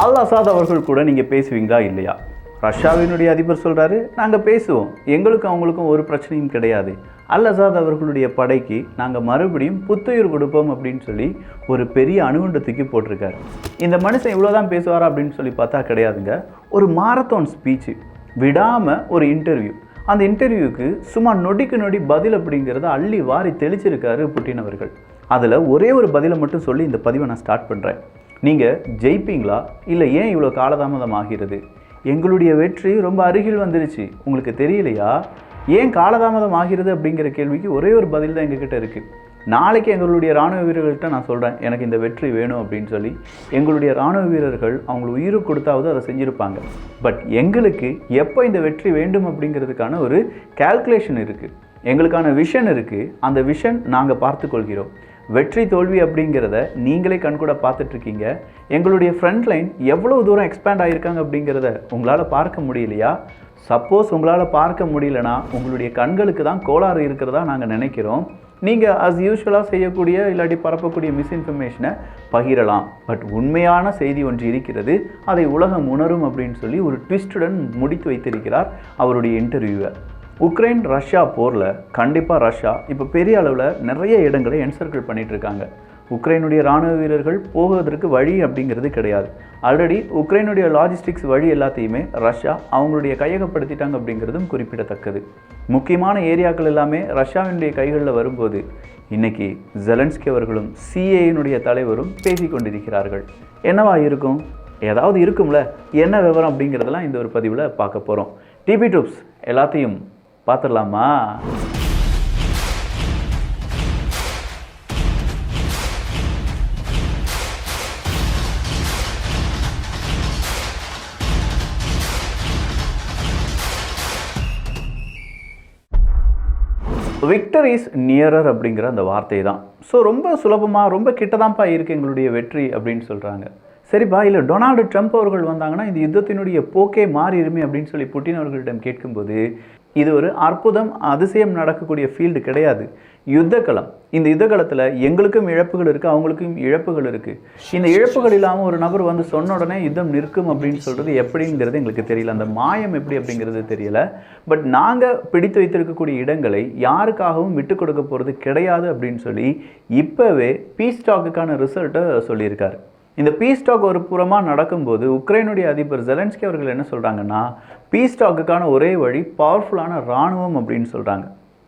அல் அசாத் அவர்கள் கூட நீங்கள் பேசுவீங்களா இல்லையா? ரஷ்யாவினுடைய அதிபர் சொல்கிறாரு, நாங்கள் பேசுவோம், எங்களுக்கும் அவங்களுக்கும் ஒரு பிரச்சனையும் கிடையாது. அல் அசாத் அவர்களுடைய படைக்கு நாங்கள் மறுபடியும் புத்துயிர் கொடுப்போம் அப்படின்னு சொல்லி ஒரு பெரிய அணுகுண்டத்துக்கு போட்டிருக்காரு. இந்த மனுஷன் இவ்வளோதான் பேசுவாரா அப்படின்னு சொல்லி பார்த்தா கிடையாதுங்க. ஒரு மாரத்தான் ஸ்பீச்சு, விடாமல் ஒரு இன்டர்வியூ. அந்த இன்டர்வியூக்கு சும்மா நொடிக்கு நொடி பதில் அப்படிங்கிறத அள்ளி வாரி தெளிச்சிருக்காரு புட்டின் அவர்கள். அதில் ஒரே ஒரு பதிலை மட்டும் சொல்லி இந்த பதிவை நான் ஸ்டார்ட் பண்ணுறேன். நீங்கள் ஜெயிப்பீங்களா இல்லை ஏன் இவ்வளோ காலதாமதம் ஆகிறது? எங்களுடைய வெற்றி ரொம்ப அருகில் வந்துருச்சு, உங்களுக்கு தெரியலையா? ஏன் காலதாமதம் ஆகிறது அப்படிங்கிற கேள்விக்கு ஒரே ஒரு பதில் தான் எங்ககிட்ட இருக்குது. நாளைக்கு எங்களுடைய இராணுவ வீரர்கள்ட்ட நான் சொல்கிறேன், எனக்கு இந்த வெற்றி வேணும் அப்படின்னு சொல்லி எங்களுடைய இராணுவ வீரர்கள் அவங்களுக்கு உயிரை கொடுத்தாவது அதை செஞ்சுருப்பாங்க. பட் எங்களுக்கு எப்போ இந்த வெற்றி வேண்டும் அப்படிங்கிறதுக்கான ஒரு கால்குலேஷன் இருக்குது, எங்களுக்கான விஷன் இருக்குது. அந்த விஷன் நாங்கள் பார்த்துக்கொள்கிறோம். வெற்றி தோல்வி அப்படிங்கிறத நீங்களே கண்கூட பார்த்துட்ருக்கீங்க. எங்களுடைய ஃப்ரண்ட் லைன் எவ்வளோ தூரம் எக்ஸ்பேண்ட் ஆகியிருக்காங்க அப்படிங்கிறத உங்களால் பார்க்க முடியலையா? சப்போஸ் உங்களால் பார்க்க முடியலனா உங்களுடைய கண்களுக்கு தான் கோளாறு இருக்கிறதா நாங்கள் நினைக்கிறோம். நீங்கள் அஸ் யூஷுவலாக செய்யக்கூடிய இல்லாட்டி பரப்பக்கூடிய மிஸ்இன்ஃபர்மேஷனை பகிரலாம். பட் உண்மையான செய்தி ஒன்று இருக்கிறது, அதை உலகம் உணரும் அப்படின்னு சொல்லி ஒரு ட்விஸ்டுடன் முடித்து வைத்திருக்கிறார் அவருடைய இன்டர்வியூவை. உக்ரைன் ரஷ்யா போரில் கண்டிப்பாக ரஷ்யா இப்போ பெரிய அளவில் நிறைய இடங்களை என்சர்க்கிள் பண்ணிகிட்டு இருக்காங்க. உக்ரைனுடைய இராணுவ வீரர்கள் போவதற்கு வழி அப்படிங்கிறது கிடையாது. ஆல்ரெடி உக்ரைனுடைய லாஜிஸ்டிக்ஸ் வழி எல்லாத்தையுமே ரஷ்யா அவங்களுடைய கையகப்படுத்திட்டாங்க அப்படிங்கிறதும் குறிப்பிடத்தக்கது. முக்கியமான ஏரியாக்கள் எல்லாமே ரஷ்யாவினுடைய கைகளில் வரும்போது இன்றைக்கி ஜெலன்ஸ்கி அவர்களும் சிஏயினுடைய தலைவரும் பேசி கொண்டிருக்கிறார்கள். என்னவா இருக்கும்? ஏதாவது இருக்கும்ல, என்ன விவரம் அப்படிங்கிறதெல்லாம் இந்த ஒரு பதிவில் பார்க்க போகிறோம். டிபி ட்ரூப்ஸ் எல்லாத்தையும் பார்த்துடலாமா? விக்டர் இஸ் நியரர் அப்படிங்கிற அந்த வார்த்தை தான். ஸோ ரொம்ப சுலபமாக ரொம்ப கிட்டதான்ப்பா இருக்குது எங்களுடைய வெற்றி அப்படின்னு சொல்கிறாங்க. சரிப்பா, இல்லை டொனால்டு ட்ரம்ப் அவர்கள் வந்தாங்கன்னா இந்த யுத்தத்தினுடைய போக்கே மாறிடுமே அப்படின்னு சொல்லி புட்டின் அவர்களிடம் கேட்கும்போது, இது ஒரு அற்புதம் அதிசயம் நடக்கக்கூடிய ஃபீல்டு கிடையாது, யுத்தக்களம். இந்த யுத்தக்களத்தில் எங்களுக்கும் இழப்புகள் இருக்குது, அவங்களுக்கும் இழப்புகள் இருக்குது. இந்த இழப்புகள் இல்லாமல் ஒரு நபர் வந்து சொன்ன உடனே யுத்தம் நிற்கும் அப்படின்னு சொல்கிறது எப்படிங்கிறது எங்களுக்கு தெரியல, அந்த மாயம் எப்படி அப்படிங்கிறது தெரியல. பட் நாங்கள் பிடித்து வைத்திருக்கக்கூடிய இடங்களை யாருக்காகவும் விட்டு கொடுக்க போகிறது கிடையாது அப்படின்னு சொல்லி இப்போவே பீஸ் டாக்குக்கான ரிசல்ட்டை சொல்லியிருக்காரு. இந்த பீஸ் டாக் ஒரு புறமாக நடக்கும்போது உக்ரைனுடைய அதிபர் ஜெலன்ஸ்கி அவர்கள் என்ன சொல்கிறாங்கன்னா, பீஸ் டாக்குக்கான ஒரே வழி பவர்ஃபுல்லான இராணுவம் அப்படின்னு சொல்கிறாங்க.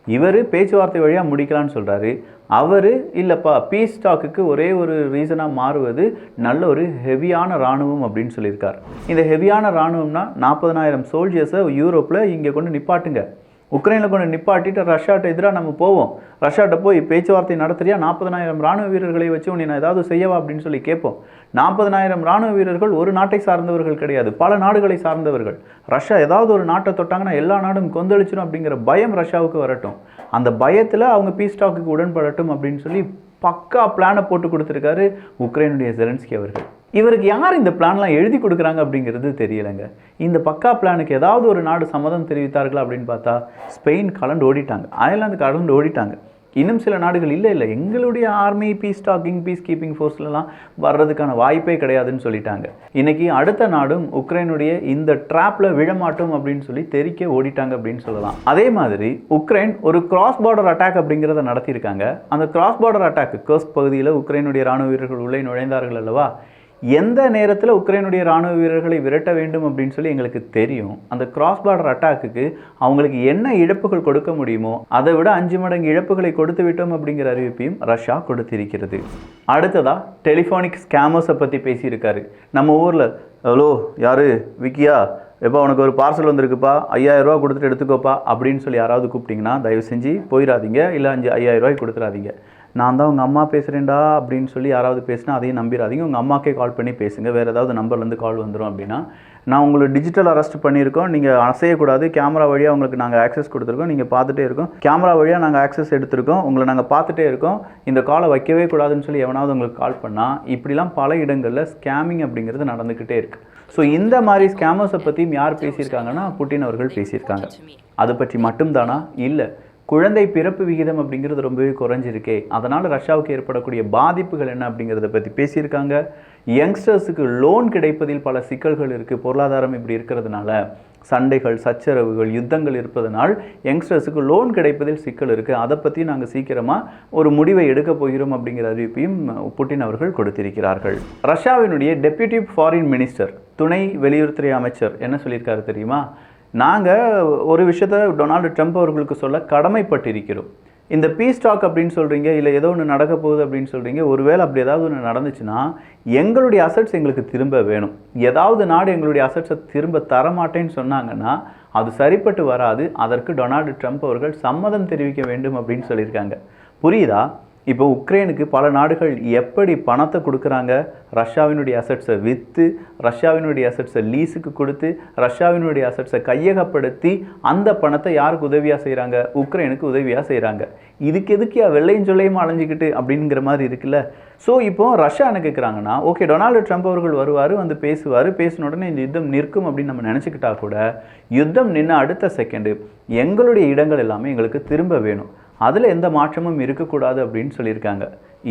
இவர் பேச்சுவார்த்தை வழியாக முடிக்கலான்னு சொல்கிறாரு. அவர் இல்லைப்பா, பீஸ் டாக்குக்கு ஒரே ஒரு ரீசனாக மாறுவது நல்ல ஒரு ஹெவியான இராணுவம் அப்படின்னு சொல்லியிருக்கார். இந்த ஹெவியான இராணுவம்னா 40,000 சோல்ஜர்ஸை யூரோப்பில் இங்கே கொண்டு நிப்பாட்டுங்க, உக்ரைனில் கொண்டு நிப்பாட்டிட்டு ரஷ்யாட்ட எதிராக நம்ம போவோம், ரஷ்யாட்ட போய் பேச்சுவார்த்தை நடத்துறியா, 40,000 இராணுவ வீரர்களை வச்சு உன்னை நான் ஏதாவது செய்யவா அப்படின்னு சொல்லி கேட்போம். 40,000 இராணுவ வீரர்கள் ஒரு நாட்டை சார்ந்தவர்கள் கிடையாது, பல நாடுகளை சார்ந்தவர்கள். ரஷ்யா ஏதாவது ஒரு நாட்டை தொட்டாங்கன்னா எல்லா நாடும் கொந்தளிச்சிடும் அப்படிங்கிற பயம் ரஷ்யாவுக்கு வரட்டும். அந்த பயத்தில் அவங்க பீஸ் டாக்குக்கு உடன்படட்டும் அப்படின்னு சொல்லி பக்கா பிளானை போட்டு கொடுத்துருக்காரு உக்ரைனுடைய ஜெலன்ஸ்கி அவர்கள். இவருக்கு யார் இந்த பிளான்லாம் எழுதி கொடுக்குறாங்க அப்படிங்கிறது தெரியலைங்க. இந்த பக்கா பிளானுக்கு ஏதாவது ஒரு நாடு சம்மதம் தெரிவித்தார்களா அப்படின்னு பார்த்தா ஸ்பெயின் கலந்து ஓடிட்டாங்க, அயர்லாந்து கலந்து ஓடிட்டாங்க. இன்னும் சில நாடுகள் இல்லை எங்களுடைய army peace talking peace keeping ஃபோர்ஸ்லாம் வர்றதுக்கான வாய்ப்பே கிடையாதுன்னு சொல்லிட்டாங்க. இன்றைக்கி அடுத்த நாடும் உக்ரைனுடைய இந்த ட்ராப்பில் விழமாட்டோம் அப்படின்னு சொல்லி தெரிக்க ஓடிட்டாங்க அப்படின்னு சொல்லலாம். அதே மாதிரி உக்ரைன் ஒரு கிராஸ் பார்டர் அட்டாக் அப்படிங்கிறத நடத்தியிருக்காங்க. அந்த கிராஸ் பார்டர் அட்டாக் கர்ஸ்க் பகுதியில் உக்ரைனுடைய இராணுவ வீரர்கள் உள்ளே நுழைந்தார்கள் அல்லவா? எந்த நேரத்தில் உக்ரைனுடைய இராணுவ வீரர்களை விரட்ட வேண்டும் அப்படின்னு சொல்லி எங்களுக்கு தெரியும். அந்த கிராஸ் பார்டர் அட்டாக்குக்கு அவங்களுக்கு என்ன இழப்புகள் கொடுக்க முடியுமோ அதை விட 5 மடங்கு இழப்புகளை கொடுத்து விட்டோம் அப்படிங்கிற அறிவிப்பையும் ரஷ்யா கொடுத்திருக்கிறது. அடுத்ததாக டெலிஃபோனிக் ஸ்கேமர்ஸை பற்றி பேசியிருக்காரு. நம்ம ஊரில் ஹலோ யார் விக்கியா, எப்போ உனக்கு ஒரு பார்சல் வந்திருக்குப்பா, 5,000 ரூபா கொடுத்துட்டு எடுத்துக்கோப்பா அப்படின்னு சொல்லி யாராவது கூப்பிட்டிங்கன்னா தயவு செஞ்சு போயிடாதீங்க, இல்லை 5,000 ரூபாய்க்கு கொடுத்துடாதீங்க. நான் தான் உங்கள் அம்மா பேசுகிறேன்டா அப்படின்னு சொல்லி யாராவது பேசினா அதையும் நம்பிடாதீங்க, உங்கள் அம்மாக்கே கால் பண்ணி பேசுங்க. வேறு ஏதாவது நம்பர்லேருந்து கால் வந்துடும் அப்படின்னா, நான் உங்களை டிஜிட்டல் அரெஸ்ட் பண்ணியிருக்கோம், நீங்கள் அசையக்கூடாது, கேமரா வழியாக உங்களுக்கு நாங்கள் ஆக்சஸ் கொடுத்துருக்கோம், நீங்கள் பார்த்துட்டே இருக்கோம், கேமரா வழியாக நாங்கள் ஆக்சஸ் எடுத்திருக்கோம், உங்களை நாங்கள் பார்த்துட்டே இருக்கோம், இந்த காலை வைக்கவே கூடாதுன்னு சொல்லி எவனாவது உங்களுக்கு கால் பண்ணால், இப்படிலாம் பல இடங்களில் ஸ்கேமிங் அப்படிங்கிறது நடந்துக்கிட்டே இருக்குது. ஸோ இந்த மாதிரி ஸ்கேமர்ஸை பற்றியும் யார் பேசியிருக்காங்கன்னா புட்டின் அவர்கள் பேசியிருக்காங்க. அதை பற்றி மட்டும்தானா? இல்லை, குழந்தை பிறப்பு விகிதம் அப்படிங்கிறது ரொம்பவே குறைஞ்சிருக்கே, அதனால் ரஷ்யாவுக்கு ஏற்படக்கூடிய பாதிப்புகள் என்ன அப்படிங்கிறத பற்றி பேசியிருக்காங்க. யங்ஸ்டர்ஸுக்கு லோன் கிடைப்பதில் பல சிக்கல்கள் இருக்குது, பொருளாதாரம் இப்படி இருக்கிறதுனால சண்டைகள், சச்சரவுகள், யுத்தங்கள் இருப்பதனால் யங்ஸ்டர்ஸுக்கு லோன் கிடைப்பதில் சிக்கல் இருக்குது, அதை பற்றி நாங்கள் சீக்கிரமாக ஒரு முடிவை எடுக்க போகிறோம் அப்படிங்கிற அறிவிப்பையும் புட்டின் அவர்கள் கொடுத்திருக்கிறார்கள். ரஷ்யாவினுடைய டெப்யூட்டி ஃபாரின் மினிஸ்டர், துணை வெளியுறவுத்துறை அமைச்சர் என்ன சொல்லியிருக்காரு தெரியுமா? நாங்கள் ஒரு விஷயத்தை டொனால்டு ட்ரம்ப் அவர்களுக்கு சொல்ல கடமைப்பட்டிருக்கிறோம். இந்த பீஸ் டாக் அப்படின்னு சொல்கிறீங்க, இல்லை ஏதோ ஒன்று நடக்க போகுது அப்படின்னு சொல்கிறீங்க. ஒருவேளை அப்படி ஏதாவது ஒன்று நடந்துச்சுன்னா எங்களுடைய அசட்ஸ் எங்களுக்கு திரும்ப வேணும். ஏதாவது நாடு எங்களுடைய அசட்ஸை திரும்ப தரமாட்டேன்னு சொன்னாங்கன்னா அது சரிப்பட்டு வராது. அதற்கு டொனால்டு ட்ரம்ப் அவர்கள் சம்மதம் தெரிவிக்க வேண்டும் அப்படின்னு சொல்லியிருக்காங்க. புரியுதா? இப்போ உக்ரைனுக்கு பல நாடுகள் எப்படி பணத்தை கொடுக்குறாங்க? ரஷ்யாவினுடைய அசட்ஸை விற்று, ரஷ்யாவினுடைய அசட்ஸை லீஸுக்கு கொடுத்து, ரஷ்யாவினுடைய அசட்ஸை கையகப்படுத்தி அந்த பணத்தை யாருக்கு உதவியாக செய்கிறாங்க? உக்ரைனுக்கு உதவியாக செய்கிறாங்க. இதுக்கு எதுக்கியா வெள்ளையும் சொல்லையும் அலைஞ்சிக்கிட்டு அப்படிங்கிற மாதிரி இருக்குல்ல. ஸோ இப்போ ரஷ்யா என்ன கேட்குறாங்கன்னா, ஓகே டொனால்டு ட்ரம்ப் அவர்கள் வருவார், வந்து பேசுவார், பேசின உடனே இந்த யுத்தம் நிற்கும் அப்படின்னு நம்ம நினச்சிக்கிட்டா கூட யுத்தம் நின்று அடுத்த செகண்டு எங்களுடைய இடங்கள் எல்லாமே எங்களுக்கு திரும்ப வேணும், அதில் எந்த மாற்றமும் இருக்கக்கூடாது அப்படின்னு சொல்லியிருக்காங்க.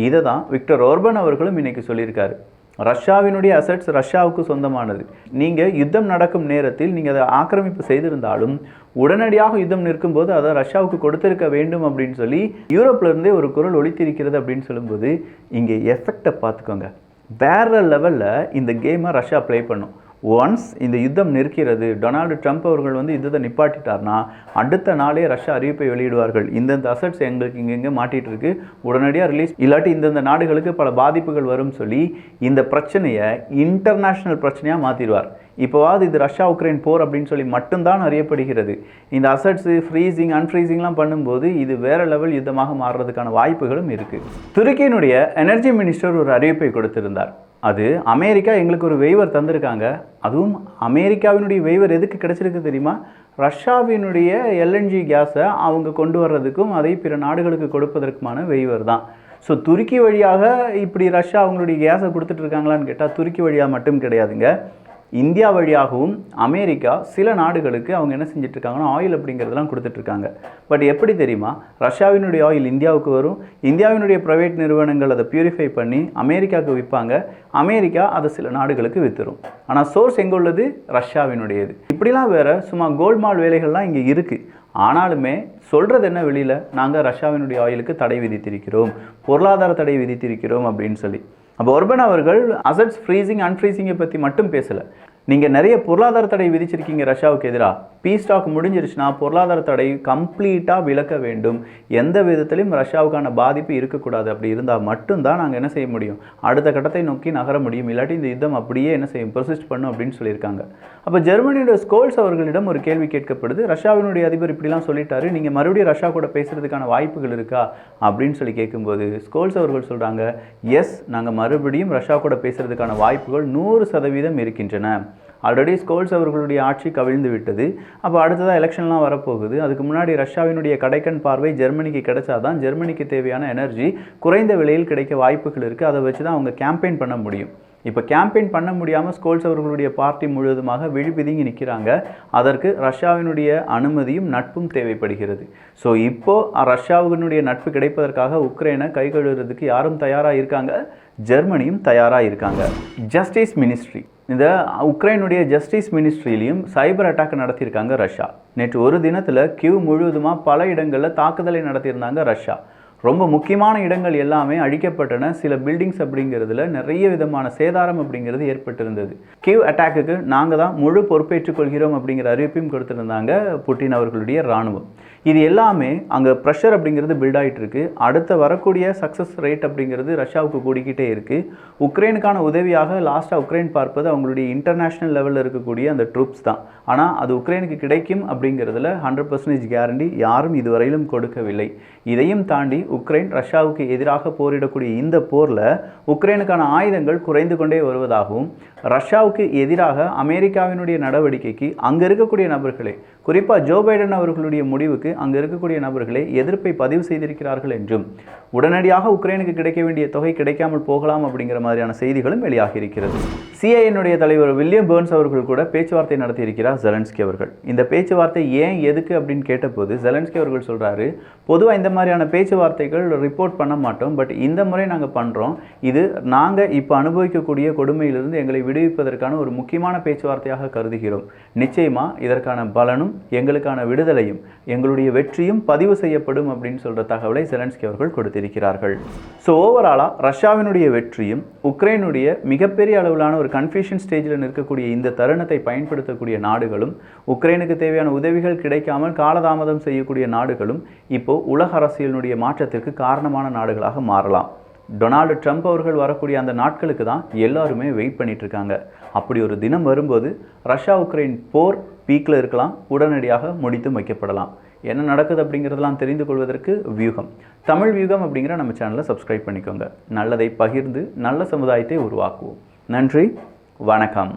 இதை தான் விக்டர் ஓர்பன் அவர்களும் இன்றைக்கி சொல்லியிருக்காரு. ரஷ்யாவினுடைய அசட்ஸ் ரஷ்யாவுக்கு சொந்தமானது. நீங்கள் யுத்தம் நடக்கும் நேரத்தில் நீங்கள் அதை ஆக்கிரமிப்பு செய்திருந்தாலும் உடனடியாக யுத்தம் நிற்கும்போது அதை ரஷ்யாவுக்கு கொடுத்திருக்க வேண்டும் அப்படின்னு சொல்லி யூரோப்லேருந்தே ஒரு குரல் ஒலித்திருக்கிறது அப்படின்னு சொல்லும்போது இங்கே எஃபெக்டை பார்த்துக்கோங்க. வேறு லெவலில் இந்த கேமை ரஷ்யா ப்ளே பண்ணும். ஒன்ஸ் இந்த யுத்தம் நிற்கிறது, டொனால்டு ட்ரம்ப் அவர்கள் வந்து யுத்தத்தை நிப்பாட்டிட்டார்னா அடுத்த நாளே ரஷ்யா அறிவிப்பை வெளியிடுவார்கள். இந்தந்த அசட்ஸ் எங்களுக்கு இங்கெங்கே மாட்டிகிட்டு இருக்கு, உடனடியாக ரிலீஸ், இல்லாட்டி இந்தந்த நாடுகளுக்கு பல பாதிப்புகள் வரும் சொல்லி இந்த பிரச்சனையை இன்டர்நேஷ்னல் பிரச்சனையாக மாற்றிடுவார். இப்போவாது இது ரஷ்யா உக்ரைன் போர் அப்படின்னு சொல்லி மட்டும்தான் அறியப்படுகிறது. இந்த அசட்ஸு ஃப்ரீசிங் அன்ஃப்ரீசிங்லாம் பண்ணும்போது இது வேறு லெவல் யுத்தமாக மாறுறதுக்கான வாய்ப்புகளும் இருக்குது. துருக்கியினுடைய எனர்ஜி மினிஸ்டர் ஒரு அறிவிப்பை கொடுத்திருந்தார். அது அமெரிக்கா எங்களுக்கு ஒரு வெய்வர் தந்திருக்காங்க. அதுவும் அமெரிக்காவினுடைய வெய்வர் எதுக்கு கிடைச்சிருக்கு தெரியுமா? ரஷ்யாவினுடைய எல்என்ஜி கேஸை அவங்க கொண்டு வர்றதுக்கும் அதை பிற நாடுகளுக்கு கொடுப்பதற்குமான வெய்வர் தான். ஸோ துருக்கி வழியாக இப்படி ரஷ்யா அவங்களுடைய கேஸை கொடுத்துட்டு இருக்காங்களான்னு கேட்டால் துருக்கி வழியாக மட்டும் கிடையாதுங்க. இந்தியா வழியாகவும் அமெரிக்கா சில நாடுகளுக்கு அவங்க என்ன செஞ்சிட்ருக்காங்கன்னா ஆயில் அப்படிங்கிறதெல்லாம் கொடுத்துட்ருக்காங்க. பட் எப்படி தெரியுமா? ரஷ்யாவினுடைய ஆயில் இந்தியாவுக்கு வரும், இந்தியாவினுடைய ப்ரைவேட் நிறுவனங்கள் அதை பியூரிஃபை பண்ணி அமெரிக்காவுக்கு விற்பாங்க, அமெரிக்கா அதை சில நாடுகளுக்கு விற்றுரும். ஆனால் சோர்ஸ் எங்கே உள்ளது? ரஷ்யாவினுடையது. இப்படிலாம் வேறு சும்மா கோல்மால் வேலைகள்லாம் இங்கே இருக்குது. ஆனாலுமே சொல்கிறது என்ன வெளியில்? நாங்கள் ரஷ்யாவினுடைய ஆயிலுக்கு தடை விதித்திருக்கிறோம், பொருளாதார தடை விதித்திருக்கிறோம் அப்படின்னு சொல்லி. அப்போ ஒர்பன் அவர்கள் அசட்ஸ் ஃப்ரீசிங் அன்ஃப்ரீசிங்கை பற்றி மட்டும் பேசலை. நீங்கள் நிறைய பொருளாதார தடை விதிச்சிருக்கீங்க ரஷ்யாவுக்கு எதிராக, பீஸ் டாக் முடிஞ்சிருச்சுன்னா பொருளாதார தடை கம்ப்ளீட்டாக விலக்க வேண்டும், எந்த விதத்திலையும் ரஷ்யாவுக்கான பாதிப்பு இருக்கக்கூடாது. அப்படி இருந்தால் மட்டும்தான் நாங்கள் என்ன செய்ய முடியும், அடுத்த கட்டத்தை நோக்கி நகர முடியும், இல்லாட்டி இந்த யுத்தம் அப்படியே என்ன செய்யும், பெர்சிஸ்ட் பண்ணும் அப்படின்னு சொல்லியிருக்காங்க. அப்போ ஜெர்மனியோட ஸ்கோல்ஸ் அவர்களிடம் ஒரு கேள்வி கேட்கப்படுது. ரஷ்யாவினுடைய அதிபர் இப்படிலாம் சொல்லிட்டாரு, நீங்கள் மறுபடியும் ரஷ்யா கூட பேசுகிறதுக்கான வாய்ப்புகள் இருக்கா அப்படின்னு சொல்லி கேட்கும்போது ஸ்கோல்ஸ் அவர்கள் சொல்கிறாங்க, எஸ், நாங்கள் மறுபடியும் ரஷ்யா கூட பேசுகிறதுக்கான வாய்ப்புகள் 100% இருக்கின்றன. ஆல்ரெடி ஸ்கோல்ஸ் அவர்களுடைய ஆட்சி கவிழ்ந்து விட்டது. அப்போ அடுத்ததாக எலெக்ஷன்லாம் வரப்போகுது. அதுக்கு முன்னாடி ரஷ்யாவினுடைய கடைக்கண் பார்வை ஜெர்மனிக்கு கிடைச்சாதான் ஜெர்மனிக்கு தேவையான எனர்ஜி குறைந்த விலையில் கிடைக்க வாய்ப்புகள் இருக்குது. அதை வச்சு தான் அவங்க கேம்பெயின் பண்ண முடியும். இப்போ கேம்பெயின் பண்ண முடியாமல் ஸ்கோல்ஸ் அவர்களுடைய பார்ட்டி முழுவதுமாக விழிபிதுங்கி நிற்கிறாங்க. அதற்கு ரஷ்யாவினுடைய அனுமதியும் நட்பும் தேவைப்படுகிறது. ஸோ இப்போது ரஷ்யாவினுடைய நட்பு கிடைப்பதற்காக உக்ரைனை கை கழுவுறதுக்கு யாரும் தயாராக இருக்காங்க, ஜெர்மனியும் தயாராக இருக்காங்க. ஜஸ்டிஸ் மினிஸ்ட்ரி, இந்த உக்ரைனுடைய ஜஸ்டிஸ் மினிஸ்ட்ரியிலையும் சைபர் அட்டாக் நடத்தியிருக்காங்க ரஷ்யா. நேற்று ஒரு தினத்தில் கியூ முழுவதுமாக பல இடங்களில் தாக்குதலை நடத்தியிருந்தாங்க ரஷ்யா. ரொம்ப முக்கியமான இடங்கள் எல்லாமே அழிக்கப்பட்டன. சில பில்டிங்ஸ் அப்படிங்கிறதுல நிறைய விதமான சேதாரம் அப்படிங்கிறது ஏற்பட்டிருந்தது. கிவ் அட்டாக்குக்கு நாங்கள் தான் முழு பொறுப்பேற்றுக் கொள்கிறோம் அப்படிங்கிற அறிவிப்பையும் கொடுத்துருந்தாங்க புட்டின் அவர்களுடைய இராணுவம். இது எல்லாமே அங்கே ப்ரெஷர் அப்படிங்கிறது பில்ட் ஆகிட்டு இருக்கு. அடுத்த வரக்கூடிய சக்ஸஸ் ரேட் அப்படிங்கிறது ரஷ்யாவுக்கு கூடிக்கிட்டே இருக்குது. உக்ரைனுக்கான உதவியாக லாஸ்ட்டாக உக்ரைன் பார்ப்பது அவங்களுடைய இன்டர்நேஷ்னல் லெவலில் இருக்கக்கூடிய அந்த ட்ரூப்ஸ் தான். ஆனால் அது உக்ரைனுக்கு கிடைக்கும் அப்படிங்கிறதுல 100% கேரண்டி யாரும் இதுவரையிலும் கொடுக்கவில்லை. இதையும் தாண்டி உக்ரைன் ரஷ்யாவுக்கு எதிராக போரிடக்கூடிய இந்த போரில் உக்ரைனுக்கான ஆயுதங்கள் குறைந்து கொண்டே வருவதாகவும் ரஷ்யாவுக்கு எதிராக அமெரிக்காவினுடைய நடவடிக்கைக்கு அங்கே இருக்கக்கூடிய நபர்களே, குறிப்பாக ஜோ பைடன் அவர்களுடைய முடிவுக்கு அங்கே இருக்கக்கூடிய நபர்களே எதிர்ப்பை பதிவு செய்திருக்கிறார்கள் என்றும் உடனடியாக உக்ரைனுக்கு கிடைக்க வேண்டிய தொகை கிடைக்காமல் போகலாம் அப்படிங்கிற மாதிரியான செய்திகளும் வெளியாகி இருக்கிறது. சிஐஏனுடைய தலைவர் வில்லியம் பர்ன்ஸ் அவர்கள் கூட பேச்சுவார்த்தை நடத்தியிருக்கிறார் ஜெலன்ஸ்கி அவர்கள். இந்த பேச்சுவார்த்தை ஏன் எதுக்கு அப்படின்னு கேட்டபோது ஜெலன்ஸ்கி அவர்கள் சொல்கிறாரு, பொதுவாக இந்த மாதிரியான பேச்சுவார்த்தைகள் ரிப்போர்ட் பண்ண மாட்டோம், பட் இந்த முறை நாங்கள் பண்ணுறோம். இது நாங்கள் இப்போ அனுபவிக்கக்கூடிய கொடுமையிலிருந்து எங்களை விடுவிப்பதற்கான ஒரு முக்கியமான பேச்சுவார்த்தையாக கருதுகிறோம். நிச்சயமாக இதற்கான பலனும் எங்களுக்கான விடுதலையும் எங்களுடைய வெற்றியும் பதிவு செய்யப்படும் அப்படின்னு சொல்கிற தகவலை ஜெலன்ஸ்கி அவர்கள் கொடுத்திருக்கிறார்கள். ஸோ ஓவராலாக ரஷ்யாவினுடைய வெற்றியும் உக்ரைனுடைய மிகப்பெரிய அளவிலான ஒரு கன்ஃபியூஷன் ஸ்டேஜில் நிற்கக்கூடிய இந்த தருணத்தை பயன்படுத்தக்கூடிய நாடுகளும், உக்ரைனுக்கு தேவையான உதவிகள் கிடைக்காமல் காலதாமதம் செய்யக்கூடிய நாடுகளும் இப்போ உலக அரசியலினுடைய மாற்றத்திற்கு காரணமான நாடுகளாக மாறலாம். டொனால்டு ட்ரம்ப் அவர்கள் வரக்கூடிய அந்த நாட்களுக்கு தான் எல்லாருமே வெயிட் பண்ணிட்டு இருக்காங்க. அப்படி ஒரு தினம் வரும்போது ரஷ்யா உக்ரைன் போர் பீக்கில் இருக்கலாம், உடனடியாக முடித்து வைக்கப்படலாம். என்ன நடக்குது அப்படிங்கிறதெல்லாம் தெரிந்து கொள்வதற்கு வியூகம் தமிழ் வியூகம் அப்படிங்கிற நம்ம சேனலை சப்ஸ்கிரைப் பண்ணிக்கோங்க. நல்லதை பகிர்ந்து நல்ல சமுதாயத்தை உருவாக்குவோம். நன்றி, வணக்கம்.